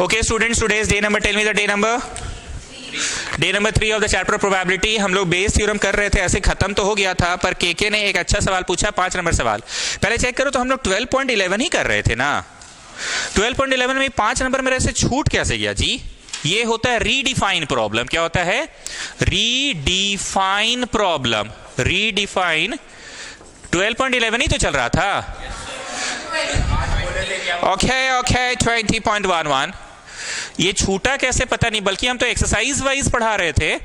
Okay students, today's day number, tell me the day number. Day number 3 of the chapter probability. हम लोग Bayes theorem कर रहे थे, ऐसे खत्म तो हो गया था, पर केके ने एक अच्छा सवाल पूछा, 5 नंबर सवाल. पहले चेक करो तो हम लोग 12.11 ही कर रहे थे ना. 12.11 में 5 नंबर मेरे से छूट कैसे गया जी? ये होता है रीडिफाइन प्रॉब्लम. क्या होता है? Redefine problem. रीडिफाइन 12.11 ही तो चल रहा था. ओके 20.11. ये छूटा कैसे पता नहीं, बल्कि हम तो एक्सरसाइज वाइज पढ़ा रहे थे.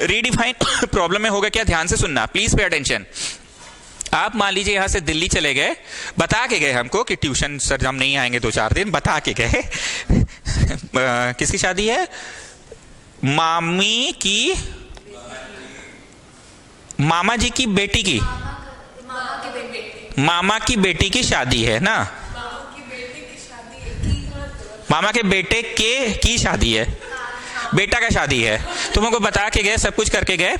रीडिफाइन प्रॉब्लम में होगा क्या, ध्यान से सुनना प्लीज, पे अटेंशन. आप मान लीजिए यहां से दिल्ली चले गए, बता के गए हमको कि ट्यूशन सर हम नहीं आएंगे 2-4 दिन, बता के गए. किसकी शादी है? मामी की, मामा जी की बेटी की, मामा की बेटी की शादी है ना. मामा के बेटे के की शादी है, बेटा का शादी है. तुम हमको बता के गए, सब कुछ करके गए.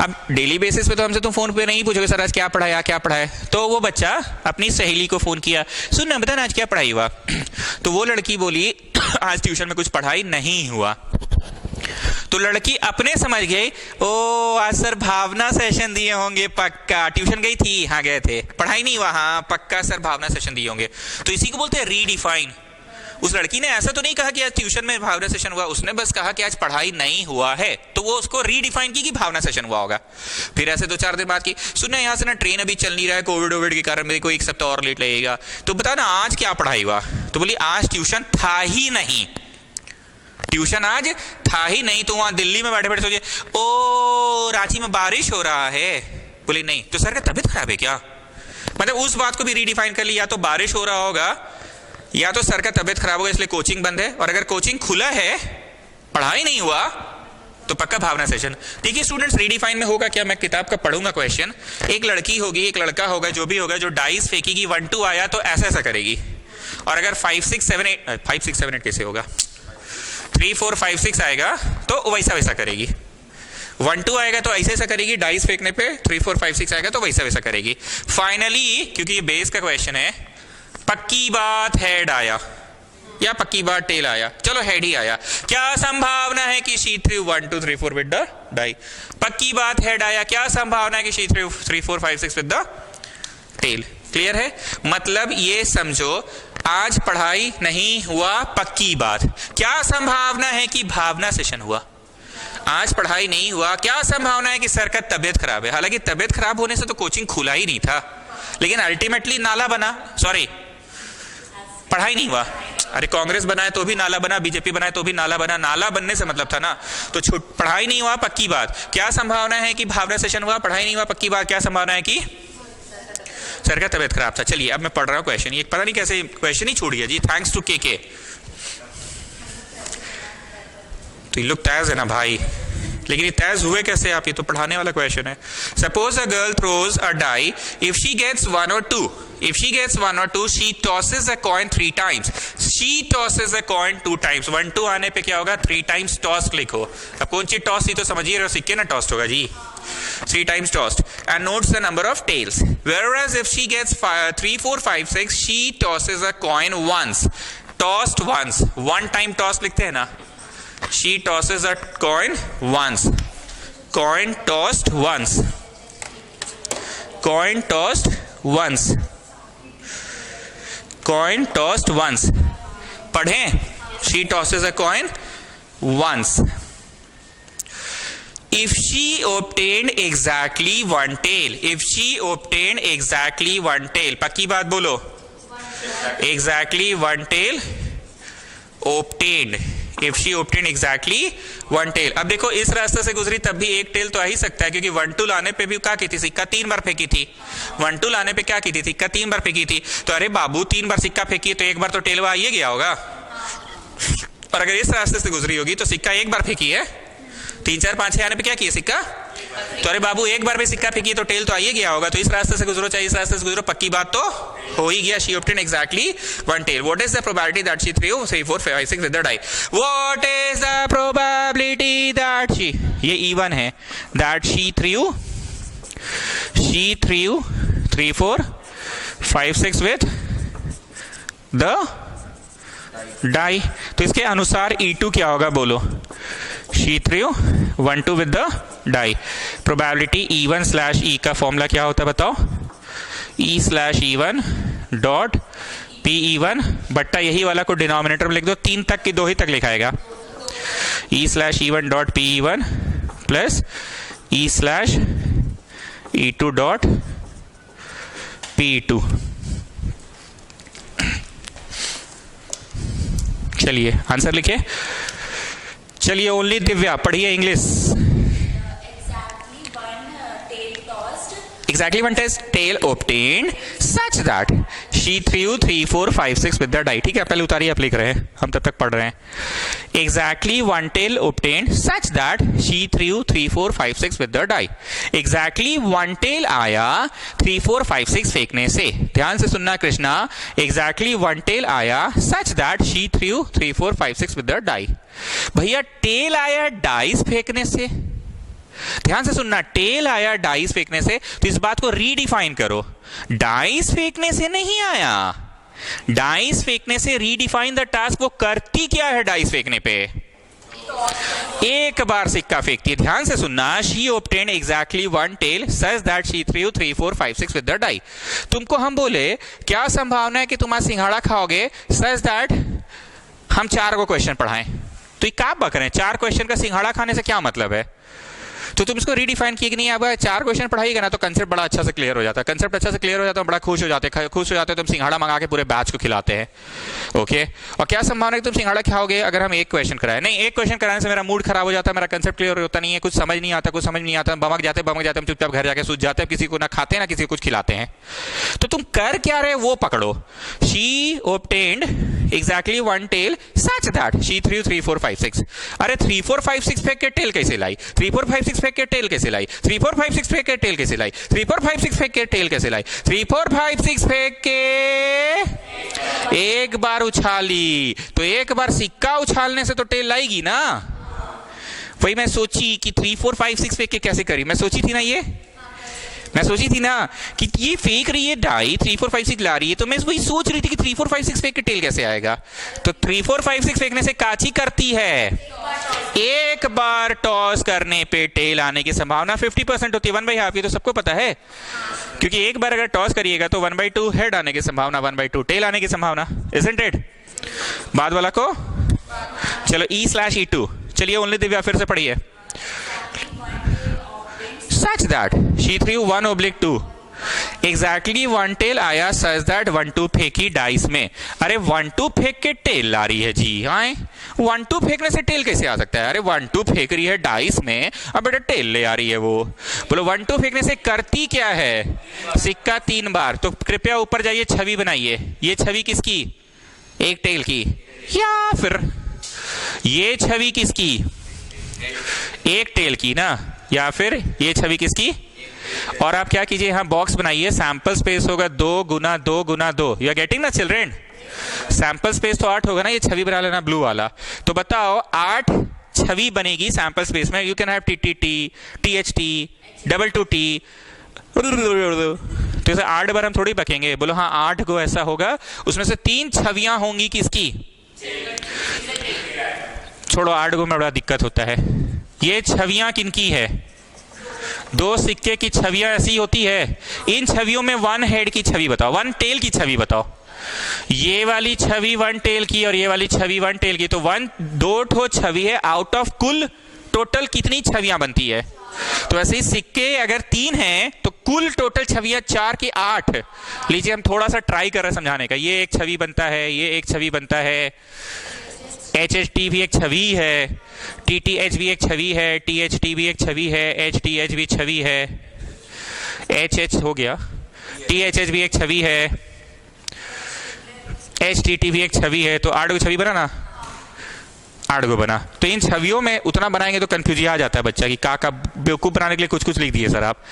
अब डेली बेसिस पे तो हमसे तुम फोन पे नहीं पूछोगे सर आज क्या पढ़ाया क्या पढ़ाया. तो वो बच्चा अपनी सहेली को फोन किया, सुन ना बता ना आज क्या पढ़ाई हुआ. तो वो लड़की बोली आज ट्यूशन में कुछ पढ़ाई नहीं हुआ. तो लड़की अपने समझ गई, ओ आज सर भावना सेशन दिए होंगे पक्का. ट्यूशन गई थी, हाँ गए थे, पढ़ाई नहीं हुआ, हाँ पक्का सर भावना सेशन दिए होंगे. तो इसी को बोलते हैं रीडिफाइन. उस लड़की ने ऐसा तो नहीं कहा कि आज ट्यूशन में भावना सेशन हुआ, उसने बस कहा कि आज पढ़ाई नहीं हुआ है, तो वो उसको रीडिफाइन की कि भावना सेशन हुआ होगा. फिर ऐसे 2-4 दिन बाद की, सुनना यहाँ से ना ट्रेन अभी चल नहीं रहा है, कोविड के कारण मेरे को 1 सप्ताह और लेट लगेगा, तो बता ना आज क्या पढ़ाई हुआ. तो बोली आज ट्यूशन था ही नहीं, ट्यूशन आज था ही नहीं. तो वहां दिल्ली में बैठे बैठे सोचे, ओ रांची में बारिश हो रहा है. बोली नहीं, तो सर का तबीयत खराब है क्या. मतलब उस बात को भी रीडिफाइन कर ली, या तो बारिश हो रहा होगा या तो सर का तबीयत खराब होगा इसलिए कोचिंग बंद है, और अगर कोचिंग खुला है पढ़ाई नहीं हुआ तो पक्का भावना सेशन. ठीक है स्टूडेंट्स, रीडिफाइन में होगा क्या, मैं किताब का पढ़ूंगा क्वेश्चन. एक लड़की होगी, एक लड़का होगा, जो भी होगा, जो डाइस फेंकेगी, 1-2 आया तो ऐसा ऐसा करेगी. और अगर 5 6 7 8 कैसे होगा, 3 4 5 6 आएगा तो वैसा वैसा करेगी. 1-2 आएगा तो ऐसे ऐसा करेगी डाइस फेंकने पे. 3 4 5 6 आएगा तो वैसा वैसा करेगी. फाइनली क्योंकि ये बेस का क्वेश्चन है, पक्की बात हेड आया या पक्की बात टेल आया. चलो हेड ही आया. क्या संभावना है कि she throw 1 2 3 4 with the die. पक्की बात हेड आया. क्या संभावना है कि she throw 3 4 5 6 with the tail. Clear है? मतलब ये समझो आज पढ़ाई नहीं हुआ, पक्की बात. क्या संभावना है कि भावना सेशन हुआ. आज पढ़ाई नहीं हुआ, क्या संभावना है कि सर का तबीयत खराब है. हालांकि तबीयत खराब होने से तो कोचिंग खुला ही नहीं था, लेकिन अल्टीमेटली नाला बना, सॉरी पढ़ाई नहीं हुआ. अरे कांग्रेस बनाए तो भी नाला बना, बीजेपी बनाए तो भी नाला बना. नाला बनने से मतलब था ना. तो पढ़ाई नहीं हुआ, पक्की बात. क्या संभावना है कि भावना सेशन हुआ, पढ़ाई नहीं हुआ, पक्की बात. क्या संभावना है कि सर का तबीयत खराब था. चलिए अब मैं पढ़ रहा हूं क्वेश्चन. ये पता नहीं कैसे क्वेश्चन ही छूट गया जी, थैंक्स टू के. तो ये लोग तेज है ना भाई, लेकिन ये तेज हुए कैसे आप, ये तो पढ़ाने वाला क्वेश्चन है. Suppose a girl throws a die, if she gets 1 or 2, if she gets 1 or 2, she tosses a coin 3 times. She tosses a coin 2 times. 1 2 आने पे क्या होगा, 3 times tossed लिखो. अब कौन सी टॉस थी तो समझिए रहे हो, सिक्के ना टॉस्ट होगा जी. 3 times tossed and notes the number of tails. Whereas if she gets 3 4 5 6, she tosses a coin once. Tossed once, 1 time toss लिखते हैं ना. She tosses a coin once. Coin tossed once. Coin tossed once. Coin tossed once. पढ़ें. She tosses a coin once. If she obtained exactly 1 tail. If she obtained exactly 1 tail. पक्की बात बोलो. Exactly 1 tail obtained. If she obtained exactly 1 tail. अब देखो इस रास्ते से गुजरी तब भी 1 टेल तो आ ही सकता है, क्योंकि 1 2 लाने पे भी क्या की थी, सिक्का 3 बार फेंकी थी. 1 2 लाने पे क्या की थी, सिक्का 3 बार फेंकी थी. तो अरे बाबू 3 बार सिक्का फेंकी तो 1 बार तो टेल आ ही गया होगा. और अगर इस रास्ते से गुजरी होगी तो सिक्का 1 बार फेंकी है, 3 4 5 6 आने पे क्या किया सिक्का. तो अरे बाबू 1 बार भी सिक्का फेंकी तो टेल तो आइए गया होगा. तो इस रास्ते से गुजरो चाहे इस रास्ते से गुजरो, पक्की बात तो हो ही गया. She obtained exactly 1 tail. What is the probability that she threw 3 4 5 6 with the die? What is the probability that she, ये E1 है, that she threw 3 4 5 6 with the die. तो इसके अनुसार E2 क्या होगा बोलो? she3 1 2 with the die. Probability E1/E का formula क्या होता है बताओ? E/E1 डॉट PE1 बट्टा यही वाला को डिनोमिनेटर में लिख दो, 3 तक की 2 ही तक लिखाएगा। E/E1 dot PE1 plus E/E2 dot PE2। चलिए आंसर लिखिए। चलिए ओनली दिव्या पढ़िए English. Exactly one tail obtained such that she threw 3 4 5 6 with the die। ठीक है, पहले उतारिए, आप लिख रहे हैं, हम तब तक पढ़ रहे हैं। Exactly one tail obtained such that she threw 3 4 5 6 with the die। Exactly one tail आया 3 4 5 6 फेंकने से। ध्यान से सुनना कृष्णा, Exactly one tail आया such that she threw 3 4 5 6 with the die। भैया टेल आया डाइस फेंकने से। ध्यान से सुनना, टेल आया डाइस फेंकने से, तो इस बात को रीडिफाइन करो। डाइस फेंकने से नहीं आया, डाइस फेंकने से रीडिफाइन द टास्क। वो करती क्या है डाइस फेंकने पे? एक बार सिक्का फेंकती है। ध्यान से सुनना, she obtained exactly one tail such that she threw 3 4 5 6 with the die। तुमको हम बोले क्या संभावना है कि तुम आज सिंघाड़ा खाओगे, such that हम 4 को क्वेश्चन पढ़ाएं। तो ये क्या बक रहे हैं? 4 क्वेश्चन का सिंघाड़ा खाने से क्या मतलब है? तो तुम इसको रीडिफाइन किए कि नहीं? अब 4 क्वेश्चन पढ़ाइएगा ना तो कंसेप्ट बड़ा अच्छा से क्लियर हो जाता है। कंसेप्ट अच्छा से क्लियर हो जाता है, बड़ा खुश हो जाते हैं। खुश हो जाते हैं, तुम सिंघाड़ा मंगा के पूरे बैच को खिलाते हैं। ओके, और क्या संभावना है कि तुम सिंघाड़ा खाओगे अगर हम एक क्वेश्चन कराए? नहीं, एक क्वेश्चन कराने से मेरा मूड खराब हो जाता है, मेरा कंसेप्ट क्लियर होता नहीं है, कुछ समझ नहीं आता, कुछ समझ नहीं आता, बमक जाते हम चुपचाप घर जाके सूझ जाते हैं, किसी को ना खाते हैं ना किसी को कुछ खिलाते हैं। तो तुम कर क्या रहे वो पकड़ो। She obtained exactly one tail such that she threw 3 4 5 6। अरे 3 4 5 6 फेंक के टेल कैसे लाई? 3 4 5 6 फेंक के टेल कैसे लाई? 3 4 5 6 फेंक के टेल कैसे लाई? 3 4 5 6 फेंक के टेल कैसे लाई? 3 4 5 6 फेंक के एक बार उछाली, तो एक बार सिक्का उछालने से तो टेल लाएगी ना। वही मैं सोची कि 3 4 5 6 फेंक के कैसे करी, मैं सोची थी ना कि ये फेंक रही है डाई, 3 4 5 6 ला रही है, तो मैं वही सोच रही थी कि 3 4 5 6 फेंक के टेल कैसे आएगा। तो 3 4 5 6 फेंकने से काची करती है, एक बार टॉस करने पे टेल आने की संभावना 50% होती है। 1/2 ये तो सबको पता है, क्योंकि एक बार अगर टॉस करिएगा तो 1/2 हेड आने की संभावना, 1/2 टेल आने की संभावना। Isn't it? बाद वाला को चलो E/E2। चलिए ओनली दिव्या फिर से पढ़िए। Such that she threw 1/2। Exactly one tail आया such that 1 2 फेंकी डाइस में। अरे 1 2 फेंक के टेल ला रही है जी। हाँ, 1 2 फेंकने से टेल कैसे आ सकता है? अरे 1 2 फेंक रही है डाइस में, अब बेटा टेल ले आ रही है वो। बोलो 1 2 फेंकने से करती क्या है? सिक्का 3 बार। तो कृपया ऊपर जाइए, छवि बनाइए। ये छवि किसकी? एक टेल की। या फिर ये छवि किसकी? एक टेल की ना। या फिर ये छवि किसकी? और आप क्या कीजिए, यहां बॉक्स बनाइए। सैंपल स्पेस होगा 2 गुना 2 गुना 2। यू आर गेटिंग ना चिल्ड्रेन? सैंपल स्पेस तो 8 होगा ना। ये छवि बना लेना ब्लू वाला। तो बताओ 8 छवि बनेगी सैंपल स्पेस में। You can have TTT, THT, 2T। तो इसे 8 बार हम थोड़ी बकेंगे। बोलो हाँ 8 को ऐसा होगा, उसमें से 3 छवियां होंगी किसकी? छोड़ो 8 को में बड़ा दिक्कत होता है। ये छवियां किनकी है? 2 सिक्के की छवियां ऐसी होती है। इन छवियों में 1 हेड की छवि बताओ, 1 टेल की छवि बताओ। ये वाली छवि 1 टेल की और ये वाली छवि 1 टेल की। तो 2 ठो छवि है आउट ऑफ कुल टोटल कितनी छवियां बनती है? तो ऐसे ही सिक्के अगर 3 हैं तो कुल टोटल छवियां 4 की 8। लीजिए हम थोड़ा सा ट्राई कर रहे हैं समझाने का। ये एक छवि बनता है, ये एक छवि बनता है, HHT भी एक छवि है, TTH भी एक छवि है, THT भी एक छवि है, HTH भी छवि है, HH हो गया, THH भी एक छवि है, HTT भी एक छवि है। तो 8 को छवि बना ना, 8 को बना। तो इन छवियों में उतना बनाएंगे तो कंफ्यूजन आ जाता है बच्चा कि का बेवकूफ बनाने के लिए कुछ कुछ लिख दिए सर आप।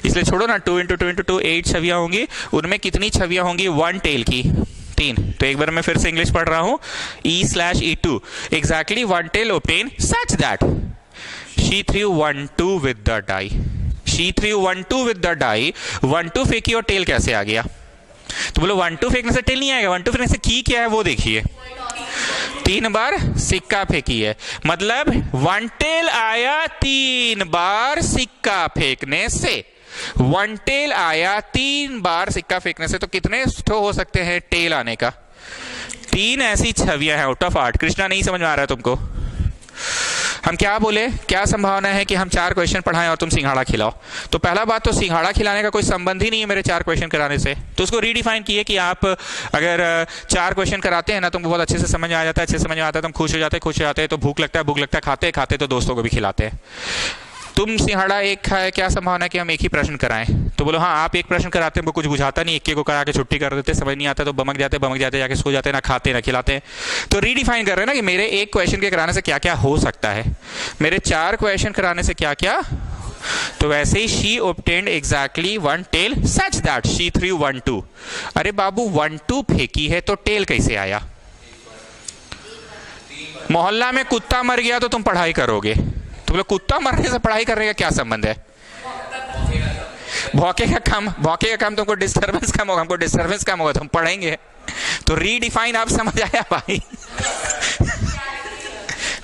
इसलिए छोड़ो ना, 2 × 2 × 2 8 छवियां होंगी। उनमें कितनी छवियां होंगी? 1 टेल की 3। तो एक बार मैं फिर से इंग्लिश पढ़ रहा हूं। E/E2 exactly one tail obtained such that she threw 1 2 with the die। she threw 1 2 with the die। 1 2 फेंकी और टेल कैसे आ गया? तो बोलो 1 2 फेंकने से टेल नहीं आएगा। 1 2 फेंकने से की क्या है वो देखिए। 3 बार सिक्का फेंकी है, मतलब वन टेल आया 3 बार सिक्का फेंकने से। वन टेल आया 3 बार सिक्का फेंकने से, तो कितने ठो हो सकते हैं टेल आने का? 3 ऐसी छवियां हैं आउट ऑफ 8। कृष्णा नहीं समझ में आ रहा है तुमको? हम क्या बोले, क्या संभावना है कि हम 4 क्वेश्चन पढ़ाएं और तुम सिंघाड़ा खिलाओ? तो पहला बात तो सिंघाड़ा खिलाने का कोई संबंध ही नहीं है मेरे 4 क्वेश्चन कराने से। तो उसको रीडिफाइन किए कि आप अगर 4 क्वेश्चन कराते हैं ना, तुमको बहुत अच्छे से समझ आ जाता है, अच्छे से समझ में आता है, तुम खुश हो जाते हैं, तो भूख लगता है, खाते खाते तो दोस्तों को भी खिलाते हैं। तुम सिंघाड़ा एक खाए, क्या संभावना है कि हम एक ही प्रश्न कराएं? तो बोलो हाँ, आप एक प्रश्न कराते हैं, वो कुछ बुझाता नहीं, एक को करा के छुट्टी कर देते, समझ नहीं आता तो बमक जाते जाके सो जाते, ना खाते ना खिलाते। तो रीडिफाइन कर रहे हैं ना कि मेरे एक क्वेश्चन के कराने से क्या क्या हो सकता है, मेरे 4 क्वेश्चन कराने से क्या क्या। तो वैसे ही she obtained exactly 1 tail such that she threw 1 2। अरे बाबू 1 2 फेंकी है तो टेल कैसे आया? मोहल्ला में कुत्ता मर गया तो तुम पढ़ाई करोगे, तो बोलो कुत्ता मरने से पढ़ाई करने का क्या संबंध है? भौंकेगा कम, तुमको डिस्टर्बेंस कम होगा, हमको डिस्टर्बेंस कम होगा, तो हम पढ़ेंगे। तो रीडिफाइन आप समझ आया भाई?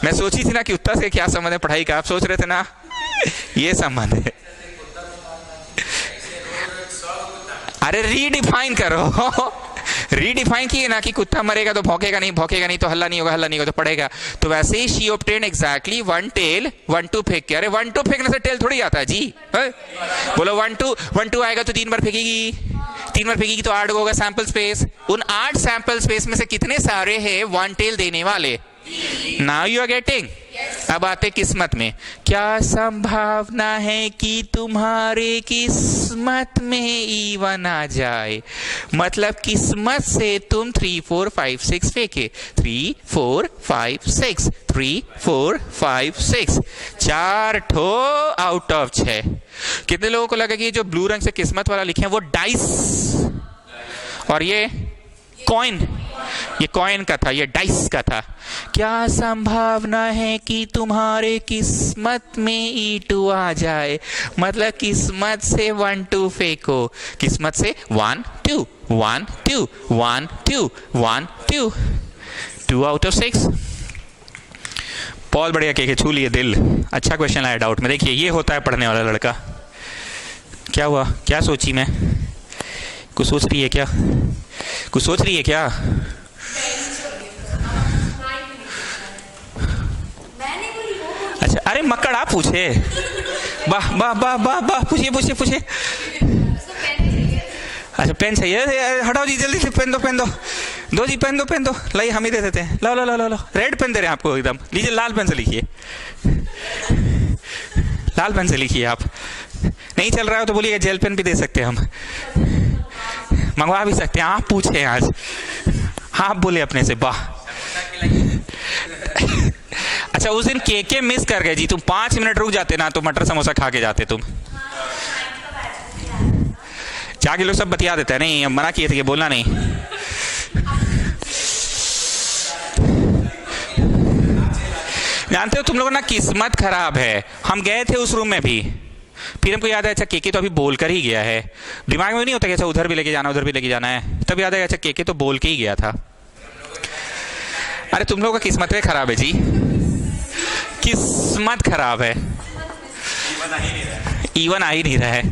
मैं सोची थी ना कि कुत्ता से क्या संबंध है पढ़ाई का, आप सोच रहे थे ना ये संबंध है। अरे रीडिफाइन करो, रीडिफाइन किए ना कि कुत्ता मरेगा तो भौंकेगा नहीं तो हल्ला नहीं होगा तो पड़ेगा। तो वैसे ही शी ऑब्टेन एग्जैक्टली 1 टेल 1 2 फेंक के। अरे 1 2 फेंकने से टेल थोड़ी आता है जी, है? बोलो 1 2 आएगा तो 3 बार फेंकेगी तो 8 होगा सैंपल स्पेस। उन 8 सैंपल स्पेस में से कितने सारे हैं 1 टेल देने वाले? Now you are getting. अब आते किस्मत में। क्या संभावना है कि तुम्हारे किस्मत में E1 आ जाए? मतलब किस्मत से तुम 3 4 5 6 फेंके, 3 4 5 6 3 4 5 6, 4 ठो आउट ऑफ 6। कितने लोगों को लगा कि जो ब्लू रंग से किस्मत वाला लिखे हैं वो डाइस, और ये कॉइन, ये कॉइन का था, ये डाइस का था। क्या संभावना है कि तुम्हारे किस्मत में E2 आ जाए? मतलब किस्मत से 1 2 फेंको, किस्मत से 1 2 1 2 1 2 1 2 2 आउट ऑफ 6। बहुत बढ़िया, के छू लिए दिल। अच्छा क्वेश्चन आया डाउट में। देखिए ये होता है पढ़ने वाला लड़का। क्या हुआ, क्या सोची मैं? कुछ सोच रही है क्या? कुछ सोच रही है क्या? अच्छा, अरे मक्कड़ आप पूछे। वाह वाह वाह वाह वाह, पूछिए। अच्छा पेन चाहिए, हटाओ जी जल्दी से, पेन दो जी, पेन दो। लाइए हम ही दे देते हैं। लो रेड पेन दे रहे हैं आपको एकदम। लीजिए लाल पेन से लिखिए, लाल पेन से लिखिए। आप नहीं चल रहा हो तो बोलिए जेल पेन भी दे सकते हैं हम, मंगवा भी सकते हैं। आप पूछे आज, आप बोले अपने से। वाह। अच्छा उस दिन केके मिस कर गए जी, तुम 5 मिनट रुक जाते ना तो मटर समोसा खा के जाते तुम। जाके लोग सब बतिया देते हैं। नहीं, मना किए थे कि बोलना नहीं। जानते हो तुम लोगों ना किस्मत खराब है। हम गए थे उस रूम में भी, फिर हमको याद है अच्छा केके तो अभी बोल कर ही गया है। दिमाग में नहीं होता कि अच्छा उधर भी लेके जाना है, तब याद है अच्छा केके तो बोल के ही गया था। अरे तुम लोगों का किस्मत खराब है जी, किस्मत खराब है। E1 आ ही नहीं रहा है।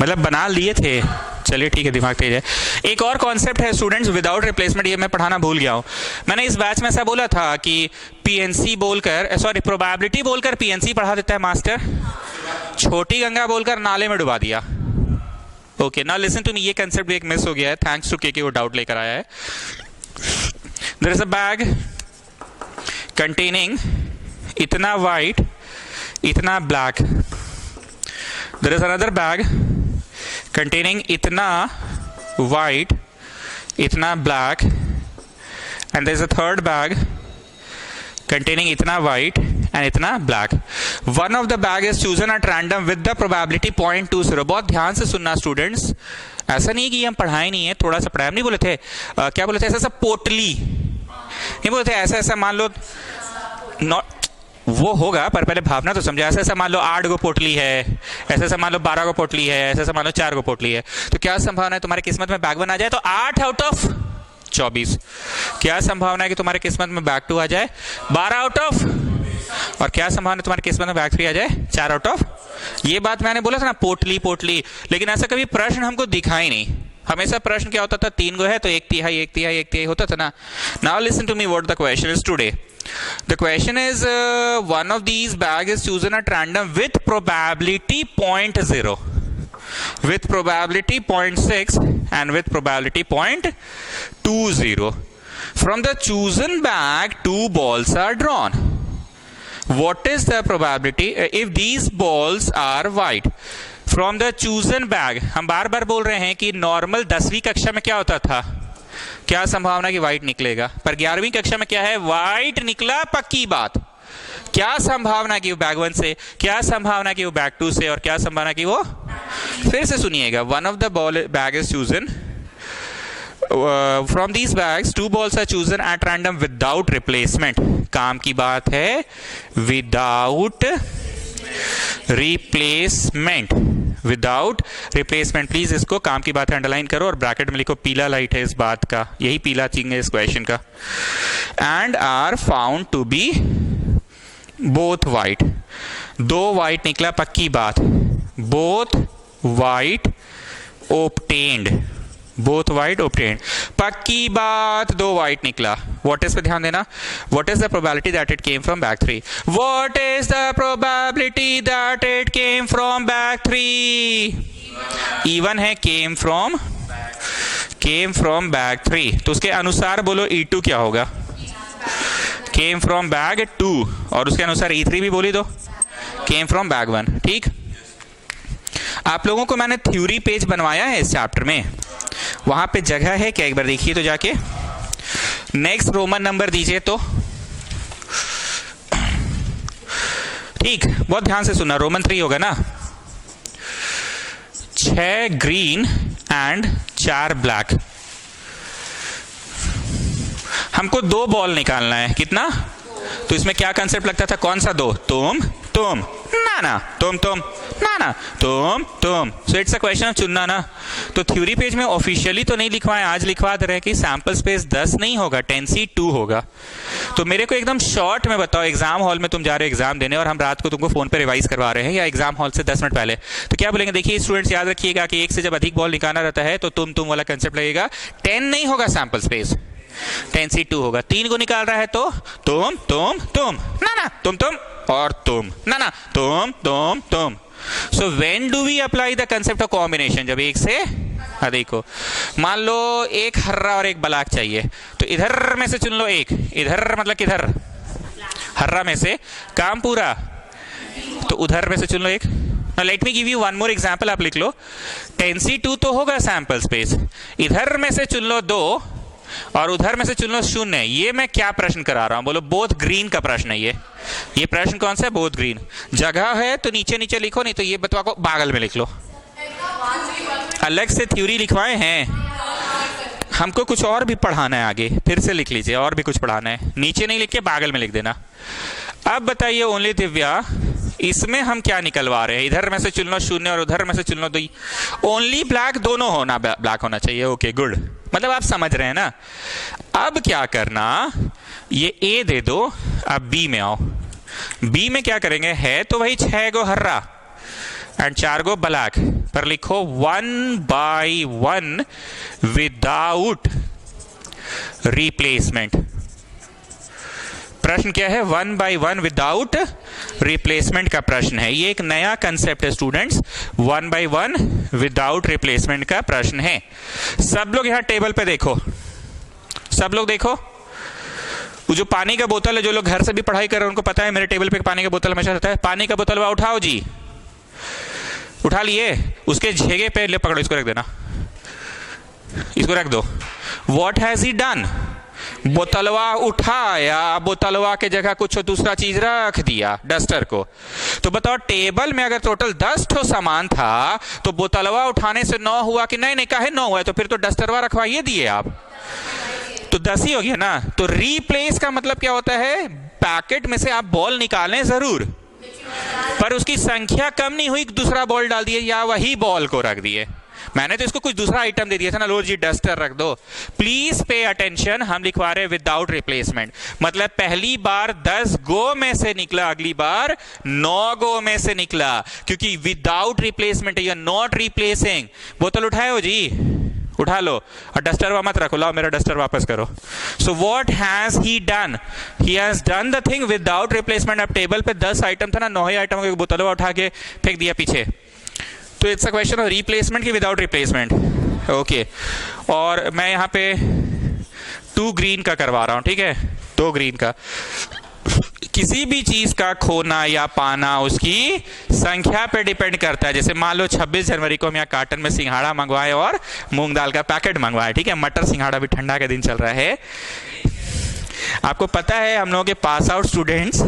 मतलब बना लिए थे। चलिए ठीक है, दिमाग तेज है। एक और कॉन्सेप्ट है स्टूडेंट्स, विदाउट रिप्लेसमेंट। ये मैं पढ़ाना भूल गया हूँ। मैंने इस बैच में ऐसा बोला था कि पीएनसी बोलकर, सॉरी प्रोबेबिलिटी बोलकर पीएनसी पढ़ा देता है मास्टर, छोटी गंगा बोलकर नाले में डुबा दिया। Okay now listen to me, ये कंसेप्ट भी एक मिस हो गया है। थैंक्स टू के वो डाउट लेकर आया है। There is a bag containing इतना वाइट, इतना black. There is another bag containing itna white, itna black, and there is a third bag containing itna white and itna black. One of the bag is chosen at random with the probability 0.20. बहुत ध्यान से सुनना students, ऐसा नहीं कि हम पढ़ाए नहीं है, थोड़ा सा पढ़ाया। नहीं बोले थे क्या बोले थे, ऐसा पोटली नहीं बोले थे, ऐसा मान लो नॉट वो होगा, पर पहले भावना तो समझो। ऐसा ऐसा मान लो 8 गो पोटली है, ऐसा ऐसा मान लो 12 गो पोटली है, ऐसा ऐसा मान लो 4 गो पोटली है, तो क्या संभावना है तुम्हारी किस्मत में बैग 1 आ जाए? तो 8 आउट ऑफ 24। क्या संभावना है कि तुम्हारी किस्मत में बैग 2 आ जाए? 12 आउट ऑफ, और क्या संभावना है तुम्हारी किस्मत में बैग 3 आ जाए? 4 आउट ऑफ। ये बात मैंने बोला था ना, पोटली पोटली, लेकिन ऐसा कभी प्रश्न हमको दिखा ही नहीं। हमेशा प्रश्न क्या होता था, 3 गो है तो 1 तिहाई 1 तिहाई 1 तिहाई होता था ना। Now listen to me what the question is today. The question is one of these bag is chosen at random with probability 0.0, with probability 0.6 and with probability 0.20. From the chosen bag 2 balls are drawn. What is the probability if these balls are white? From the chosen bag, हम बार बार बोल रहे हैं कि normal 10वीं कक्षा में क्या होता था, क्या संभावना कि व्हाइट निकलेगा, पर 11वीं कक्षा में क्या है, व्हाइट निकला पक्की बात। क्या संभावना कि वो बैग 1 से, क्या संभावना कि वो बैग 2 से, और क्या संभावना कि वो, फिर से सुनिएगा, one of the ball bag is chosen from these bags 2 balls are chosen at random without replacement. काम की बात है, without replacement, without replacement. Please इसको काम की बात है अंडरलाइन करो और ब्रैकेट में लिखो, पीला लाइट है इस बात का, यही पीला चिन्ह है इस क्वेश्चन का। And are found to be both white, 2 white निकला पक्की बात, both white obtained, both white obtained, पक्की बात 2 वाइट निकला। व्हाट इज पे ध्यान देना, what is the probability that it came from bag 3? What is the probability that it came from bag 3? Even है, केम फ्रॉम बैग 3, तो उसके अनुसार बोलो E2 क्या होगा? केम फ्रॉम बैग 2, और उसके अनुसार E3 भी बोली दो, केम फ्रॉम बैग 1। ठीक, आप लोगों को मैंने थ्योरी पेज बनवाया है इस चैप्टर में, वहां पे जगह है क्या, एक बार देखिए तो जाके। नेक्स्ट रोमन नंबर दीजिए तो, ठीक, बहुत ध्यान से सुनना, रोमन 3 होगा ना। 6 ग्रीन एंड 4 ब्लैक, हमको 2 बॉल निकालना है, कितना? तो इसमें क्या कंसेप्ट लगता था, कौन सा 2? तुम ना ना, तुम ना ना, तुम। So it's a question of चुनना ना। तो थ्योरी पेज में ऑफिशियली तो नहीं लिखवाए, आज लिखवा दे रहे हैं कि सैंपल स्पेस 10 नहीं होगा, 10C2 होगा। तो मेरे को एकदम शॉर्ट में बताओ, एग्जाम हॉल में तुम जा रहे हो एग्जाम देने और हम रात को तुमको फोन पे रिवाइज करवा रहे हैं, या एग्जाम हॉल से 10 मिनट पहले, तो क्या बोलेंगे? देखिए स्टूडेंट्स याद रखिएगा कि 1 से जब अधिक बॉल निकालना रहता है तो तुम वाला कंसेप्ट लगेगा। 10 नहीं होगा सैंपल स्पेस, 10C2 होगा। 3 को निकाल रहा है तो तुम ना ना, तुम और तुम ना ना, तुम। So when do we apply the concept of combination? जब 1 से अधिक हो। मान लो एक हर्रा और एक ब्लैक चाहिए, तो इधर में से चुन लो एक, इधर मतलब किधर, हर्रा में से, काम पूरा, तो उधर में से चुन लो एक। Let me give you one more example, आप लिख लो, 10C2 तो होगा सैंपल स्पेस, इधर में से चुन लो 2 और उधर में से चुन लो 0। ये मैं क्या प्रश्न करा रहा हूं, बोलो, बोथ ग्रीन का प्रश्न है ये प्रश्न कौन सा है? Both green. जगह है तो नीचे लिखो, नहीं तो ये बतवा को बागल में लिख लो, अलग से थ्योरी लिखवाए हैं, हमको कुछ और भी पढ़ाना है आगे, फिर से लिख लीजिए, और भी कुछ पढ़ाना है, नीचे नहीं लिख के बागल में लिख देना। अब बताइए ओनली दिव्या, इसमें हम क्या निकलवा रहे हैं? इधर में से चुन लो 0 और उधर में से चुन लो 2। ओनली ब्लैक, दोनों होना, ब्लैक होना चाहिए। ओके गुड, मतलब आप समझ रहे हैं ना। अब क्या करना, ये A दे दो, अब B में आओ। B में क्या करेंगे, है तो वही 6 गो हर्रा एंड 4 गो ब्लैक, पर लिखो 1 by 1 विदाउट रिप्लेसमेंट। प्रश्न क्या है? 1 by 1 विदाउट रिप्लेसमेंट का प्रश्न है। ये एक नया कंसेप्ट है स्टूडेंट्स, 1 by 1 विदाउट रिप्लेसमेंट का प्रश्न है। सब लोग यहां टेबल पे देखो, सब लोग देखो, वो जो पानी का बोतल है, जो लोग घर से भी पढ़ाई कर रहे हैं उनको पता है मेरे टेबल पे पानी का बोतल हमेशा रहता है। पानी का बोतल वह उठाओ जी, उठा लिए, उसके झेगे पे ले पकड़ो, इसको रख देना, इसको रख दो। What has he done? बोतलवा उठाया, बोतलवा के जगह कुछ दूसरा चीज रख दिया, डस्टर को। तो बताओ टेबल में अगर टोटल 10 ठो सामान था तो बोतलवा उठाने से 9 हुआ कि नहीं? काहे 9 हुआ? तो फिर तो डस्टरवा रखवाइए दिए आप, तो 10 ही हो गया ना। तो रिप्लेस का मतलब क्या होता है? पैकेट में से आप बॉल निकालें जरूर, पर उसकी संख्या कम नहीं हुई, दूसरा बॉल डाल दिए या वही बॉल को रख दिए। मैंने तो इसको कुछ दूसरा आइटम दे दिया था ना, लो जी डस्टर रख दो। प्लीज पे अटेंशन, हम लिखवा रहे हैं विदाउट रिप्लेसमेंट, मतलब पहली बार 10 गो में से निकला, अगली बार 9 गो में से निकला, क्योंकि विदाउट रिप्लेसमेंट है, यू आर नॉट रिप्लेसिंग। बोतल उठाए हो जी, उठा लो, और डस्टर वहां मत रखो, लाओ मेरा डस्टर वापस करो। So what has he done? He has done the thing without replacement. अब टेबल पे 10 आइटम था ना, 9 आइटम को बोतल उठा के फेंक दिया पीछे। तो it's a question of replacement की विदाउट रिप्लेसमेंट। ओके, और मैं यहाँ पे 2 ग्रीन का करवा रहा हूँ, ठीक है, 2 ग्रीन का। किसी भी चीज का खोना या पाना उसकी संख्या पे डिपेंड करता है। जैसे मान लो 26 जनवरी को हम यहाँ कार्टन में सिंघाड़ा मंगवाए और मूंग दाल का पैकेट मंगवाए, ठीक है, मटर सिंघाड़ा भी ठंडा का दिन चल रहा है। आपको पता है हम लोगों के पास आउट स्टूडेंट्स,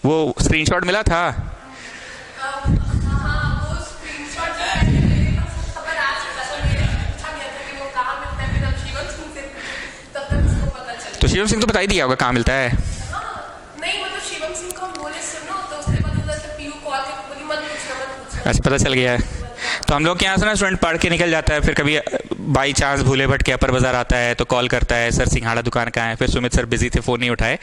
वो स्क्रीनशॉट मिला था, तो शिवम सिंह तो बता ही दिया होगा कहाँ मिलता है। नहीं, मतलब शिवम सिंह को बोले सुनो, तो उसके बाद उधर पीयू कॉल के बोली मत पूछना। अच्छा, पता चल गया है। तो हम लोग के यहाँ से ना स्टूडेंट पढ़ के निकल जाता है, फिर कभी बाई चांस भूले भटके अपर बाजार आता है तो कॉल करता है, सर सिंघाड़ा दुकान कहाँ है, फिर सुमित सर बिजी थे, फ़ोन नहीं उठाए,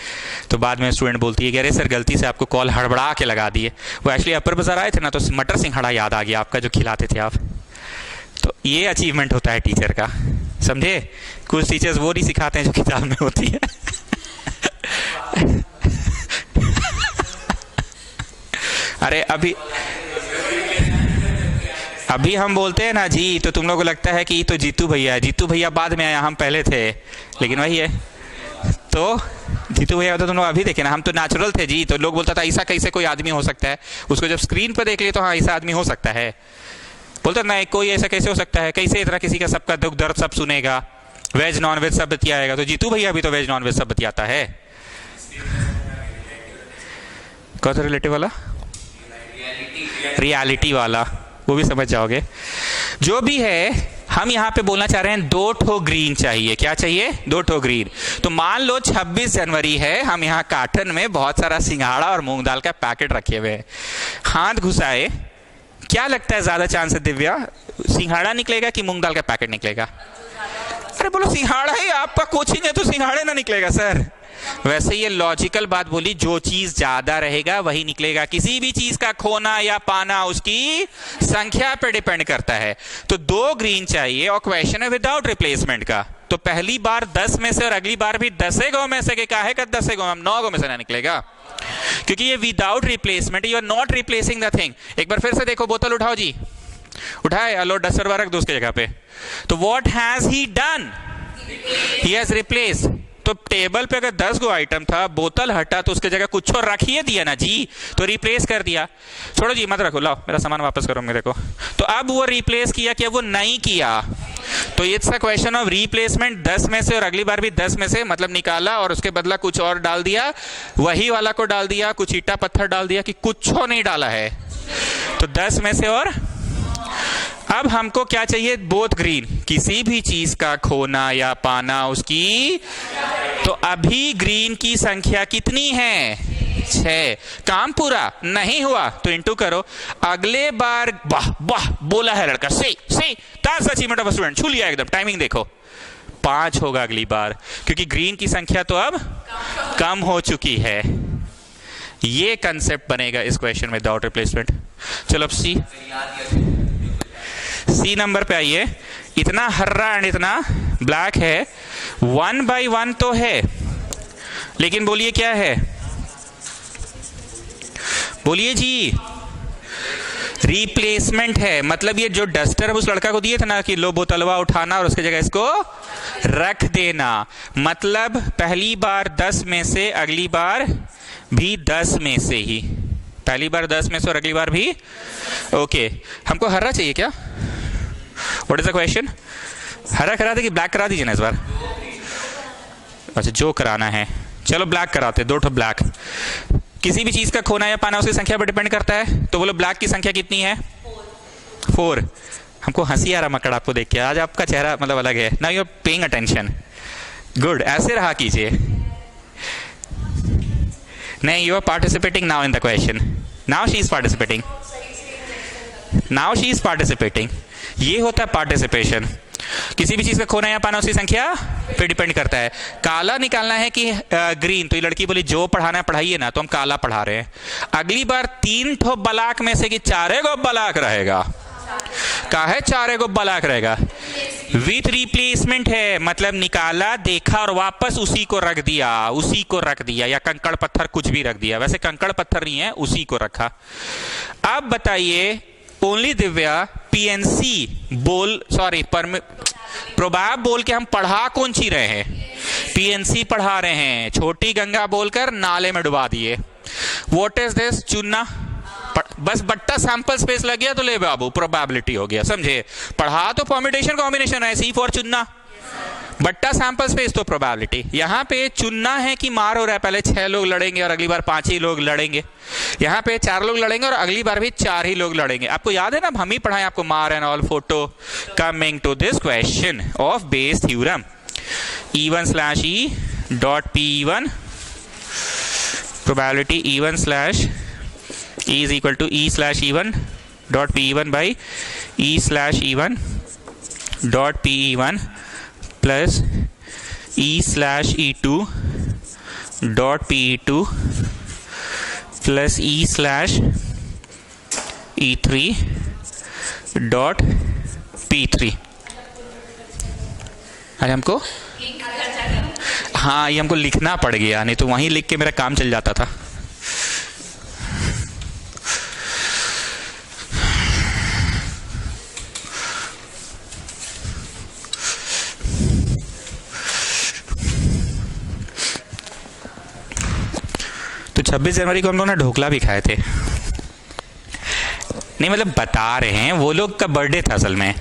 तो बाद में स्टूडेंट बोलती है कि अरे सर गलती से आपको कॉल हड़बड़ा के लगा दिए, वो एक्चुअली अपर बाजार आए थे ना, तो मटर सिंघाड़ा याद आ गया आपका जो खिलाते थे आप। तो ये अचीवमेंट होता है टीचर का, समझे। कुछ टीचर्स वो नहीं सिखाते हैं जो किताब में होती है। अरे अभी हम बोलते हैं ना जी, तो तुम लोगों को लगता है कि ये तो जीतू भैया है। जीतू भैया बाद में आया, हम पहले थे, लेकिन वही है। तो जीतू भैया तो तुम लोग अभी देखे ना, हम तो नेचुरल थे जी। तो लोग बोलता था ऐसा कैसे कोई आदमी हो सकता है, उसको जब स्क्रीन पर देख लिए तो हाँ ऐसा आदमी हो सकता है। बोलता नहीं, कोई ऐसा कैसे हो सकता है, कैसे इतना किसी का सबका दुख दर्द सब सुनेगा, वेज नॉन वेज सब बतियाएगा। तो जीतू भैया भी तो वेज नॉन वेज सब बतियाता है। कौन सा रिलेटिव वाला? रियलिटी वाला, वो भी समझ जाओगे। जो भी है, हम यहाँ पे बोलना चाह रहे हैं 2 ठो ग्रीन चाहिए। क्या चाहिए? 2 ठो ग्रीन। तो मान लो 26 जनवरी है, हम यहाँ कार्टन में बहुत सारा सिंघाड़ा और मूंग दाल का पैकेट रखे हुए हैं। हाथ घुसाए, क्या लगता है ज्यादा चांस है दिव्या, सिंघाड़ा निकलेगा कि मूंग दाल का पैकेट निकलेगा? अरे बोलो सिंघाड़ा है, आपका कोचिंग है तो सिंघाड़े ना निकलेगा सर। वैसे ये लॉजिकल बात बोली, जो चीज ज्यादा रहेगा वही निकलेगा। किसी भी चीज का खोना या पाना उसकी संख्या पे डिपेंड करता है। तो 2 ग्रीन चाहिए और क्वेश्चन है विदाउट रिप्लेसमेंट का। तो पहली बार 10 में से और अगली बार भी 10 गो में से, काहे का 10 गो, हम 9 गो में से ना निकलेगा, क्योंकि ये without replacement, you are not replacing the thing. एक बार फिर से देखो, बोतल उठाओ जी, उठाए, अलो डस्टर रख दो उसके जगह पे। तो what has he done? He has replaced. तो टेबल पे अगर 10 गो आइटम था, बोतल हटा तो उसके जगह कुछ और रख ही दिया ना जी, तो रिप्लेस कर दिया। छोड़ो जी, मत रखो, लाओ मेरा सामान वापस करो मेरे को। तो अब वो रिप्लेस किया क्या वो नहीं किया? तो it's a question of replacement. 10 में से और अगली बार भी 10 में से, मतलब निकाला और उसके बदला कुछ और डाल दिया, वही वाला को डाल दिया, कुछ ईटा पत्थर डाल दिया कि कुछ नहीं डाला है। तो 10 में से और अब हमको क्या चाहिए? Both green. किसी भी चीज का खोना या पाना उसकी, तो अभी ग्रीन की संख्या कितनी है? 6। काम पूरा नहीं हुआ तो इंटू करो। अगले बार, वाह वाह बोला है लड़का, सही ताज अचीवमेंट ऑफ स्टूडेंट, छू लिया एकदम। टाइमिंग देखो, 5 होगा अगली बार, क्योंकि ग्रीन की संख्या तो अब कम हो चुकी है। ये कंसेप्ट बनेगा इस क्वेश्चन में विदाउट रिप्लेसमेंट। चलो अब सी नंबर पे आइए। इतना हर्रा एंड इतना ब्लैक है, 1 by 1 तो है, लेकिन बोलिए क्या है? बोलिए जी, रिप्लेसमेंट है। मतलब ये जो डस्टर उस लड़का को दिए थे ना कि लो बोतलवा उठाना और उसके जगह इसको रख देना, मतलब पहली बार 10 में से, अगली बार भी 10 में से ही। पहली बार 10 में से और अगली बार भी। ओके, हमको हरा चाहिए क्या? What is the question? हरा करा दे कि ब्लैक करा दीजिए ना इस बार? अच्छा, जो कराना है, चलो ब्लैक कराते, 2 ठो ब्लैक। किसी भी चीज का खोना या पाना उसकी संख्या पर डिपेंड करता है। तो बोलो ब्लैक की संख्या कितनी है? 4। हमको हंसी आ रहा मकड़ आपको देख के, आज आपका चेहरा मतलब अलग है ना, you are paying attention. Good, ऐसे रहा कीजिए। नहीं, you are participating now in the question. Now she is participating. Now she is participating. ये होता है पार्टिसिपेशन. किसी भी चीज का खोना या पाना उसकी संख्या पे डिपेंड करता है. काला निकालना है कि ग्रीन, तो ये लड़की बोली जो पढ़ाना है पढ़ाइए ना, तो हम काला पढ़ा रहे हैं. अगली बार 3 ठो बलाक में से कि 4 गो बलाक रहेगा. का है 4 गो बलाक रहेगा. विथ रिप्लेसमेंट है, मतलब निकाला, देखा और वापस उसी को रख दिया, उसी को रख दिया, या कंकड़ पत्थर कुछ भी रख दिया. वैसे कंकड़ पत्थर नहीं है, उसी को रखा. अब बताइए ओनली दिव्या पीएनसी बोल, सॉरी प्रोबैब बोल के हम पढ़ा कौन सी रहे हैं? पीएनसी पढ़ा रहे हैं. छोटी गंगा बोलकर नाले में डुबा दिए. What is this? चुनना. बस बट्टा सैंपल स्पेस लग गया तो ले बाबू प्रोबेबिलिटी हो गया. समझे? पढ़ा तो परम्यूटेशन कॉम्बिनेशन है, सी फॉर चुनना, बट्टा सैंपल स्पेस तो प्रोबेबिलिटी. यहां पे चुनना है कि मार हो रहा है, पहले 6 लोग लड़ेंगे और अगली बार 5 ही लोग लड़ेंगे. यहां पे 4 लोग लड़ेंगे और अगली बार भी 4 ही लोग लड़ेंगे. आपको याद है ना, हम ही पढ़ाएं आपको मार and all photo. Coming to this question of Bayes theorem, E1/E dot P1 probability E1/E is equal to E/E1 dot P1 by E/E1 dot PE1 plus E/E2 dot PE2 plus E/E3 dot P3. अरे हमको, हाँ ये हमको लिखना पड़ गया, नहीं तो वहीं लिख के मेरा काम चल जाता था. तो 26 जनवरी को हम लोग ना ढोकला भी खाए थे. नहीं मतलब बता रहे हैं, वो लोग का बर्थडे था असल में.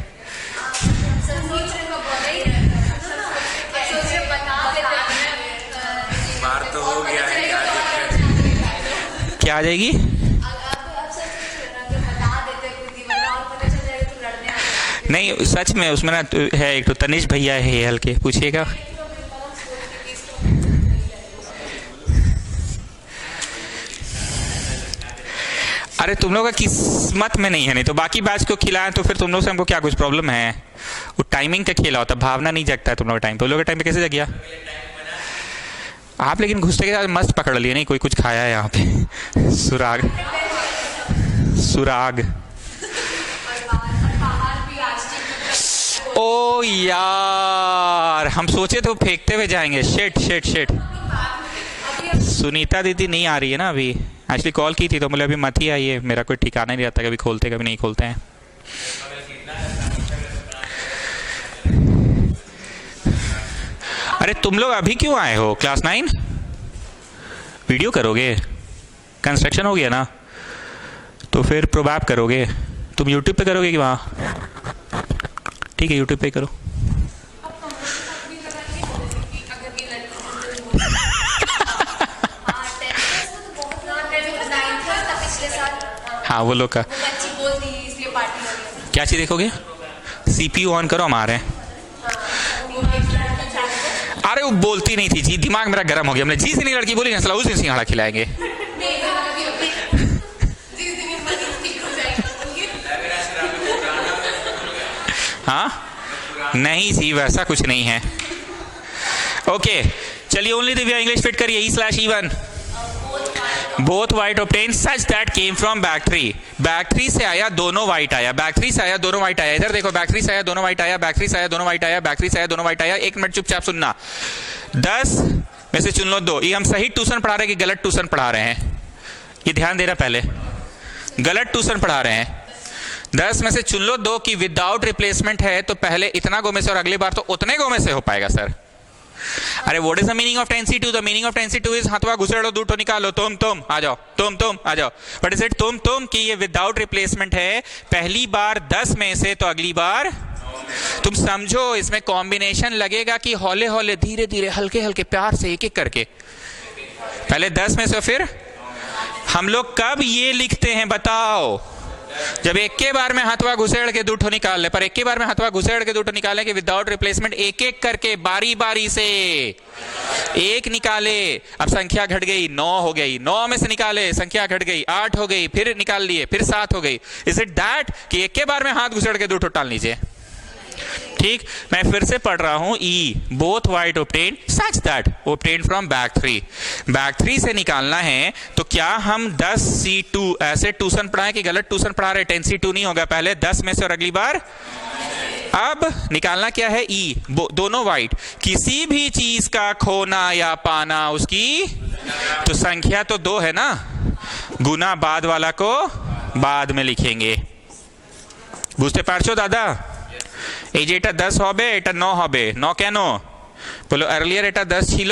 बार तो हो गया है, क्या आ जाएगी? नहीं सच में उसमें ना है एक तो तनिष भैया है हल्के, पूछिएगा. अरे तुम लोग का किस्मत में नहीं है, नहीं तो बाकी बैच को खिलाएं तो फिर तुम लोग से हमको क्या कुछ प्रॉब्लम है? वो टाइमिंग का खेला होता, भावना नहीं जगता है तुम लोग का टाइम. तो लोग का टाइम पे कैसे जग गया आप? लेकिन घुसते के साथ मस्त पकड़ लिए. नहीं कोई कुछ खाया है यहाँ पे. सुराग सुराग. ओ यार हम सोचे तो फेंकते हुए जाएंगे. Shit shit shit. सुनीता दीदी नहीं आ रही है ना अभी. एक्चुअली कॉल की थी तो बोले अभी मत ही आइए, मेरा कोई ठिकाना नहीं रहता, कभी खोलते कभी नहीं खोलते हैं. अरे तुम लोग अभी क्यों आए हो? क्लास 9 वीडियो करोगे? कंस्ट्रक्शन हो गया ना, तो फिर प्रोबैब करोगे. तुम यूट्यूब पे करोगे कि वहाँ? ठीक है यूट्यूब पे करो. हाँ वो लोग का क्या चीज देखोगे? CPU ऑन करो, हम आ रहे हैं. अरे वो बोलती नहीं थी जी, दिमाग मेरा गर्म हो गया. हमने जी से नहीं लड़की बोली ना, उस दिन सिंघाड़ा खिलाएंगे. हाँ नहीं जी वैसा कुछ नहीं है. ओके चलिए ओनली दिव्या इंग्लिश फिट करिए. E/E1 both white obtain such that came from back 3. Back 3 से आया दोनों वाइट आया, बैक 3 से आया दोनों वाइट आया. इधर देखो बैक 3 से आया दोनों वाइट आया, बैक 3 से आया दोनों वाइट आया, बैक 3 से आया दोनों वाइट आया. 1 मिनट चुपचाप सुनना. 10 में से चुन लो 2. ये हम सही ट्यूशन पढ़ा रहे हैं कि गलत ट्यूशन पढ़ा रहे हैं? ये ध्यान देना, पहले गलत ट्यूशन पढ़ा रहे हैं. 10 में से चुन लो 2 की विदाउट रिप्लेसमेंट है, तो पहले इतना गो में से और अगली बार तो उतने गो में से हो पाएगा सर. अरे what is the meaning of 10C2? The meaning of 10C2 is हाथवा घुसेड़ो दूठो निकालो. तुम आ जाओ, तुम आ जाओ. बट इज इट तुम कि ये विदाउट रिप्लेसमेंट है? पहली बार 10 में से तो अगली बार तुम समझो इसमें कॉम्बिनेशन लगेगा कि हौले हौले धीरे धीरे हल्के हल्के प्यार से एक एक करके. पहले 10 में से, फिर हम लोग कब ये लिखते हैं बताओ? जब एक के बार में हाथवा घुसेड़ के दूठो निकाल ले, पर एक के बार में हाथवा घुसेड़ के दूठो निकाले कि विदाउट रिप्लेसमेंट एक एक करके बारी बारी से एक निकाले। अब संख्या घट गई, 9 हो गई, 9 में से निकाले, संख्या घट गई, 8 हो गई, फिर निकाल लिए, फिर 7 हो गई। इज इट दैट कि एक के बार में हाथ घुसेड़ के दूठो टाल लीजिए? ठीक, मैं फिर से पढ़ रहा हूं। E both white obtain such that obtain from back 3। Back 3 से निकालना है तो क्या हम 10C2 ऐसे ट्यूशन पढ़ाएं कि गलत ट्यूशन पढ़ा रहे? 10C2 नहीं होगा, पहले 10 में से और अगली बार। अब निकालना क्या है? ई दोनों वाइट, किसी भी चीज का खोना या पाना उसकी, तो संख्या तो 2 है ना, गुना बाद वाला को बाद में लिखेंगे। बुझते पारछो दादा? এই যে এটা 10 হবে, এটা 9 হবে। 9 কেন বলো? আর্লিয়ার এটা 10 ছিল,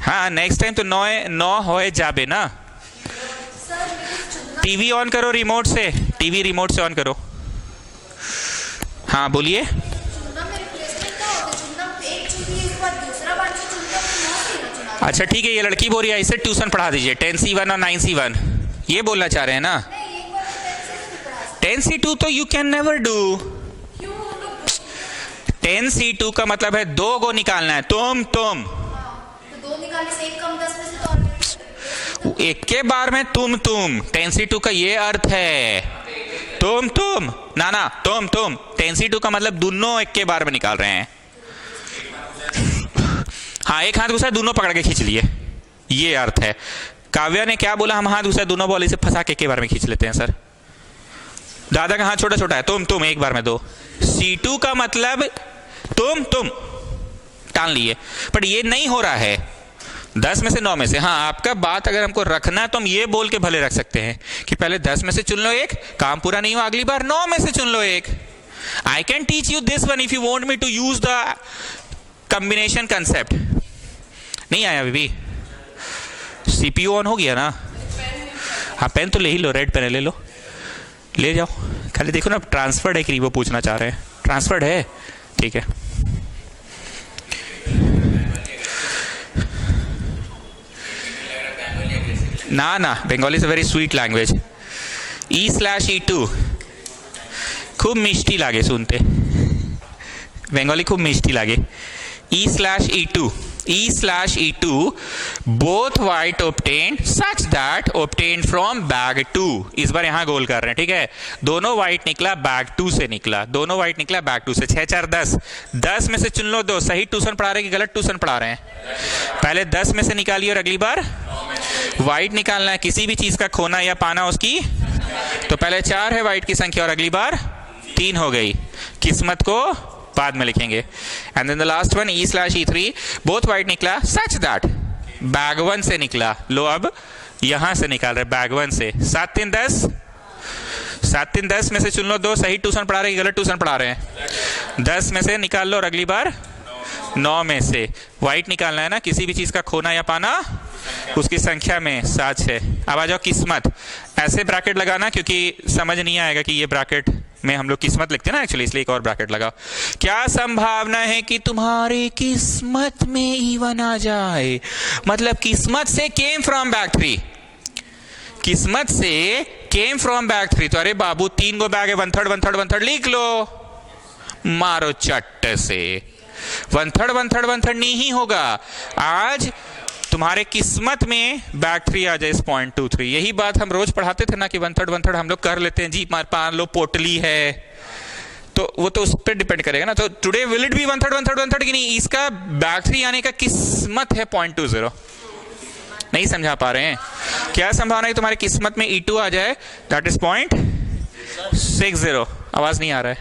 হ্যাঁ নেক্সট টাইম तो 9 হয়ে যাবে না। टीवी ऑन करो रिमोट से, टीवी रिमोट से ऑन करो। हाँ बोलिए। अच्छा ठीक है, ये लड़की बोल रही है इसे ट्यूशन पढ़ा दीजिए 10C1 और 9C1, ये बोलना चाह रहे हैं ना। 10C2 तो you can never do. 10C2 का मतलब है 2 को निकालना है। तुम तो 2 निकालने से 1 कम 10 में से तो एक के बार में तुम 10C2 का ये अर्थ है तुम ना तुम 10C2 का मतलब दोनों एक के बार में निकाल रहे हैं। हाँ, एक हाथ घुसा दोनों पकड़ के खींच लिए, ये अर्थ है। काव्या ने क्या बोला? हम हाथ घुसा दोनों बॉल से फंसा के बार में खींच लेते हैं सर। दादा का हाथ छोटा छोटा है, तुम एक बार में 2। C2 का मतलब तुम टाल लिए, पर ये नहीं हो रहा है 10 में से 9 में से। हाँ, आपका बात अगर हमको रखना है तो हम ये बोल के भले रख सकते हैं कि पहले 10 में से चुन लो एक, काम पूरा नहीं हुआ अगली बार 9 में से चुन लो एक। I can teach you this one if you want me to use the combination concept. नहीं आया अभी? CPU ऑन हो गया ना? हाँ, पेन तो ले ही लो, रेड पेन ले लो, ले जाओ। खाली देखो ना, ट्रांसफर्ड है कि वो पूछना चाह रहे हैं। ट्रांसफर्ड है, ठीक है। ना Bengali is a very sweet language. E/E2 खूब मिष्टी लागे सुनते, बंगाली खूब मिष्टी लागे। E/E2 both white obtained such that obtained from bag 2। इस बार यहां गोल कर रहे हैं, ठीक है। दोनों व्हाइट निकला बैग 2 से निकला, दोनों व्हाइट निकला बैग 2 से। 6 4 10, 10 में से चुन लो 2। सही ट्यूशन पढ़ा रहे हैं कि गलत ट्यूशन पढ़ा रहे हैं? पहले 10 में से निकालिए और अगली बार व्हाइट निकालना है। किसी भी चीज का खोना या पाना उसकी, तो पहले 4 है व्हाइट की संख्या और अगली बार 3 हो गई। किस्मत को बाद में लिखेंगे। And then the last one E/E3 both white निकला सच दैट बैग 1 से निकला। लो अब यहां से निकाल रहे बैग 1 से। 7 3 10, 7 3 10 में से चुन लो 2। सही ट्यूशन पढ़ा रहे हैं, गलत ट्यूशन पढ़ा रहे हैं? 10 में से निकाल लो और अगली बार 9 में से। व्हाइट निकालना है ना, किसी भी चीज का खोना या पाना उसकी संख्या में 7 है। अब आ जाओ किस्मत। ऐसे ब्रैकेट लगाना क्योंकि समझ नहीं आएगा कि ये ब्रैकेट में हम लोग किस्मत लिखते हैं ना एक्चुअली, इसलिए एक और ब्रैकेट लगाओ। क्या संभावना है कि तुम्हारी किस्मत में E1 आ जाए? मतलब किस्मत से केम फ्रॉम बैग 3, किस्मत से केम फ्रॉम बैग 3। तो अरे बाबू 3 गो बैग है, 1/3 लिख लो, मारो चट्ट से। 1/3 नहीं होगा। आज तुम्हारे किस्मत में बैग 3 आ जाए 0.23। यही बात हम रोज पढ़ाते थे ना कि 1/3 हम लोग कर लेते हैं जी, मान लो पोटली है, तो वो तो उस पर डिपेंड करेगा ना। तो टुडे विल इट बी 1/3 कि नहीं? इसका बैग 3 आने का किस्मत है 0.20। नहीं समझा पा रहे हैं? क्या संभावना है तुम्हारी किस्मत में E2 आ जाए? That is 0.60। आवाज नहीं आ रहा है?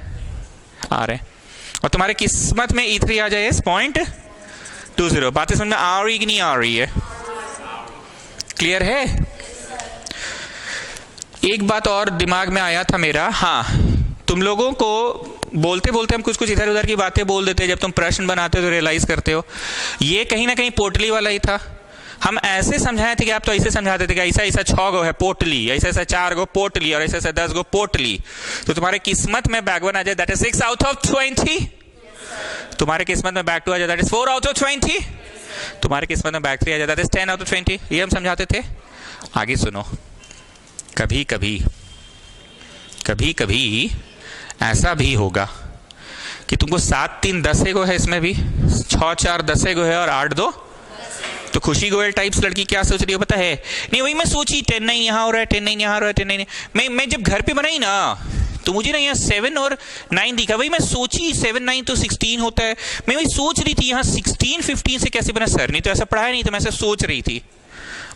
आ रहे हैं। और तुम्हारे किस्मत में E3 आ जाए 0.20। बातें समझ में आ रही कि नहीं आ रही है? क्लियर है? एक बात और दिमाग में आया था मेरा। हाँ, तुम लोगों को बोलते बोलते हम कुछ कुछ इधर उधर की बातें बोल देते हैं, जब तुम प्रश्न बनाते हो तो रियलाइज करते हो ये कहीं ना कहीं पोटली वाला ही था। हम ऐसे समझाए थे कि आप तो ऐसे समझाते थे कि ऐसा ऐसा 6 गो है पोटली, ऐसा ऐसा 4 गो पोटली और ऐसा ऐसा 10 गो पोटली। तो तुम्हारे किस्मत में बैग 1 आ जाए, दैट इज 6 आउट ऑफ 20। तुम्हारे किस्मत में बैग 2 आ जाए, दैट इज 4 आउट ऑफ 20। तुम्हारे किस्मत में बैग 3 आ जाए, दैट इज 10 आउट ऑफ 20। ये हम समझाते थे। आगे सुनो, कभी कभी कभी कभी ऐसा भी होगा कि तुमको 7 3 10 गो है, इसमें भी 6 4 10 गो है और 8 2, तो खुशी गोयल टाइप्स लड़की क्या सोच रही है पता है? नहीं वही मैं सोची 10 9 यहाँ हो रहा है, 10 9 यहाँ हो रहा है, 10 9 मैं जब घर पे बनाई ना तो मुझे ना यहाँ 7 और 9 दिखा, वही मैं सोची 7 9 तो 16 होता है, मैं वही सोच रही थी यहाँ 16 15 से कैसे बना? सर नहीं तो ऐसा पढ़ाया नहीं, तो मैं ऐसा सोच रही थी।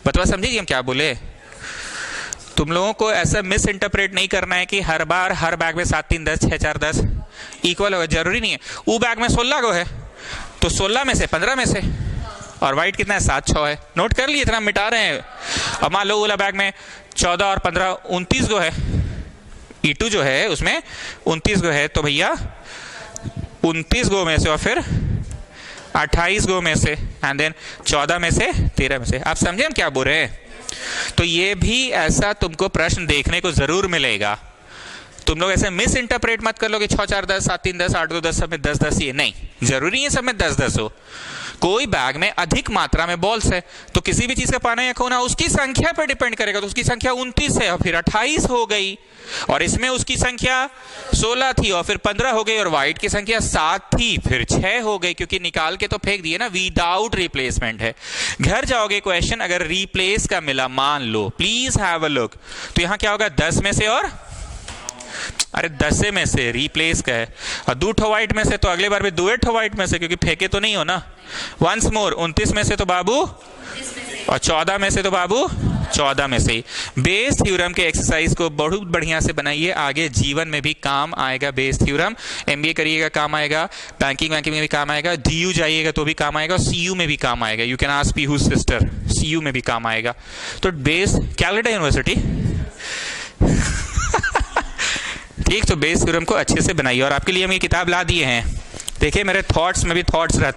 बतवा समझेगी हम क्या बोले? तुम लोगों को ऐसा मिस इंटरप्रेट नहीं करना है कि हर बार हर बैग में 7 3 10 6 4 10 इक्वल होगा, जरूरी नहीं है। वो बैग में 16 गो है तो 16 में से 15 में से, और वाइट कितना है? 7 6 है। नोट कर लिए, इतना मिटा रहे हैं। अब मान लो वाला बैग में 14 और 15 29 गो है, E2 जो है उसमें 29 गो है, तो भैया 29 गो में से और फिर 28 गो में से एंड देन 14 में से 13 में से। आप समझे हम क्या बोल रहे हैं? तो ये भी ऐसा तुमको प्रश्न देखने को जरूर मिलेगा। तुम लोग ऐसे मिस इंटरप्रेट मत कर लो कि 6 4 10 7 3 10 8 2 10 सब में 10 10 ये नहीं, जरूरी है सब में 10 10 हो। कोई बैग में अधिक मात्रा में बॉल्स है तो किसी भी चीज का पाना या खोना उसकी संख्या पर डिपेंड करेगा। तो उसकी संख्या 29 है और फिर 28 हो गई, और इसमें उसकी संख्या 16 थी और फिर 15 हो गई, और व्हाइट की संख्या 7 थी फिर 6 हो गई, क्योंकि निकाल के तो फेंक दिए ना, विदाउट रिप्लेसमेंट है। घर जाओगे क्वेश्चन अगर रिप्लेस का मिला मान लो, प्लीज हैव अ लुक, तो यहां क्या होगा? 10 में से और अरे 10 में से रिप्लेस का है, और 2 ठो व्हाइट में से तो अगले बार भी 2 ठो व्हाइट में से, क्योंकि फेंके तो नहीं हो ना। वंस मोर 29 में से तो बाबू, और 14 में से तो बाबू 14 में से ही। बेस थ्योरम के एक्सरसाइज को बहुत बढ़िया से बनाइए, आगे जीवन में भी काम आएगा। बेस थ्योरम MBA करिएगा काम आएगा, बैंकिंग में भी काम आएगा, DU जाइएगा तो भी काम आएगा, CU में भी काम आएगा। You can ask Pihu sister, CU में भी काम आएगा। तो बेस कैलकाटा यूनिवर्सिटी ठीक, तो बेस थ्योरम को अच्छे से बनाइए। और आपके लिए हम ये किताब ला दिए हैं, देखिए मेरे थॉट्स में भी थॉट्स रहते